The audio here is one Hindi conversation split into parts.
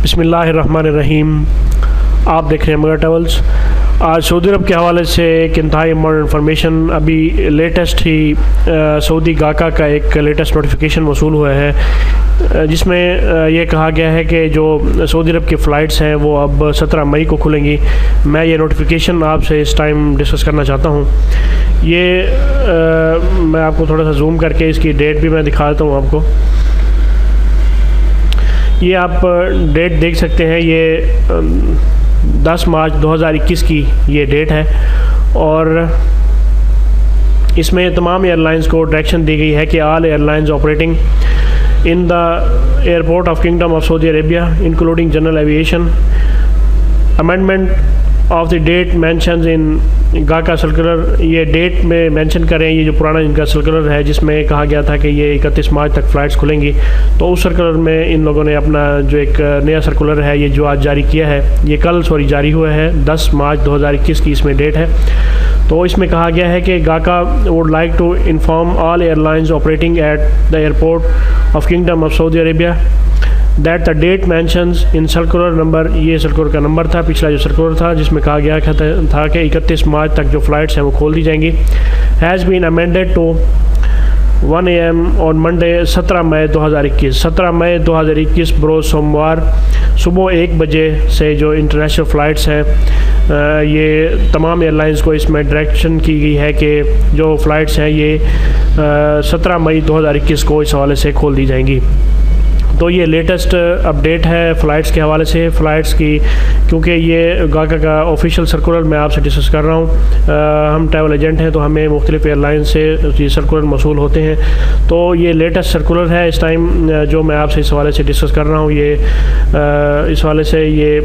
बिस्मिल्लाहिर्रहमानिर्रहीम। आप देख रहे हैं मगर ट्रैवल्स। आज सऊदी अरब के हवाले से एक इंतहाई इम्पोर्टेंट इन्फॉर्मेशन, अभी लेटेस्ट ही सऊदी गाका का एक लेटेस्ट नोटिफिकेशन मौसूल हुआ है, जिसमें ये कहा गया है कि जो सऊदी अरब की फ़्लाइट्स हैं वो अब 17 मई को खुलेंगी। मैं ये नोटिफिकेशन आपसे इस टाइम डिस्कस करना चाहता हूँ। ये मैं आपको थोड़ा सा जूम करके इसकी डेट भी मैं दिखा देता हूँ आपको। ये आप डेट देख सकते हैं, ये 10 मार्च 2021 की ये डेट है और इसमें तमाम एयरलाइंस को डायरेक्शन दी गई है कि all airlines operating in the airport of Kingdom of Saudi Arabia including general aviation amendment of the date mentions in GACA circular. ये डेट में मेंशन करें, ये जो पुराना इनका सर्कुलर है जिसमें कहा गया था कि ये 31 मार्च तक फ़्लाइट्स खुलेंगी, तो उस सर्कुलर में इन लोगों ने अपना जो एक नया सर्कुलर है ये जो आज जारी किया है, ये कल जारी हुआ है, 10 मार्च 2021 की इसमें डेट है। तो इसमें कहा गया है कि GACA would like to inform all airlines operating at the airport of Kingdom of Saudi Arabia that the date mentions in circular number, ये सर्कुलर का नंबर था, पिछला जो सर्कुलर था जिसमें कहा गया था कि 31 मार्च तक जो फ़्लाइट्स हैं वो खोल दी जाएंगी, has been amended to 1 AM on Monday 17 मई 2021। 17 मई 2021 बरोज़ सोमवार सुबह 1 बजे से जो इंटरनेशनल फ़्लाइट्स हैं, ये तमाम एयरलाइंस को इसमें डायरेक्शन की गई है कि जो फ़्लाइट्स हैं ये 17 मई 2021 को इस हवाले से खोल दी जाएंगी। तो ये लेटेस्ट अपडेट है फ़्लाइट्स के हवाले से, फ़्लाइट्स की, क्योंकि ये गाका का ऑफिशियल सर्कुलर मैं आपसे डिस्कस कर रहा हूँ। हम ट्रैवल एजेंट हैं तो हमें मुख्तलिफ़ एयरलाइन से ये सर्कुलर मौसूल होते हैं। तो ये लेटेस्ट सर्कुलर है इस टाइम जो मैं आपसे इस हवाले से डिस्कस कर रहा हूँ। ये इस हवाले से ये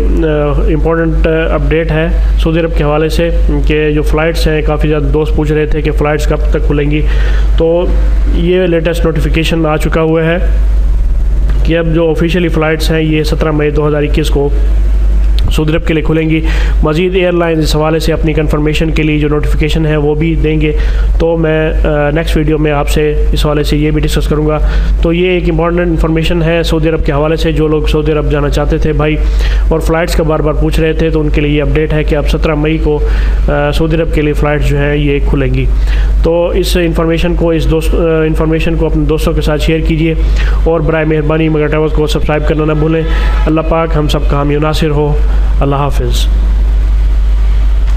इम्पोर्टेंट अपडेट है सऊदी अरब के हवाले से कि जो फ़्लाइट्स हैं, काफ़ी ज़्यादा दोस्त पूछ रहे थे कि फ़्लाइट्स कब तक खुलेंगी, तो ये लेटेस्ट नोटिफिकेशन आ चुका हुआ है कि अब जो ऑफिशियली फ़्लाइट्स हैं ये 17 मई 2021 को सऊदी अरब के लिए खुलेंगी। मज़ीद एयरलाइन इस हवाले से अपनी कंफर्मेशन के लिए जो नोटिफिकेशन है वो भी देंगे, तो मैं नेक्स्ट वीडियो में आपसे इस हवाले से ये भी डिस्कस करूँगा। तो ये एक इम्पॉर्टेंट इन्फॉर्मेशन है सऊदी अरब के हवाले से। जो लोग सऊदी अरब जाना चाहते थे भाई और फ़्लाइट्स का बार बार पूछ रहे थे, तो उनके लिए ये अपडेट है कि अब 17 मई को सऊदी अरब के लिए फ़्लाइट्स जो हैं ये खुलेंगी। तो इस इंफॉर्मेशन को अपने दोस्तों के साथ शेयर कीजिए और बराए मेहरबानी मगर ट्रैवल्स को सब्सक्राइब करना ना भूलें। अल्लाह पाक हम सब का हामी नासिर हो। अल्लाह हाफ़िज़।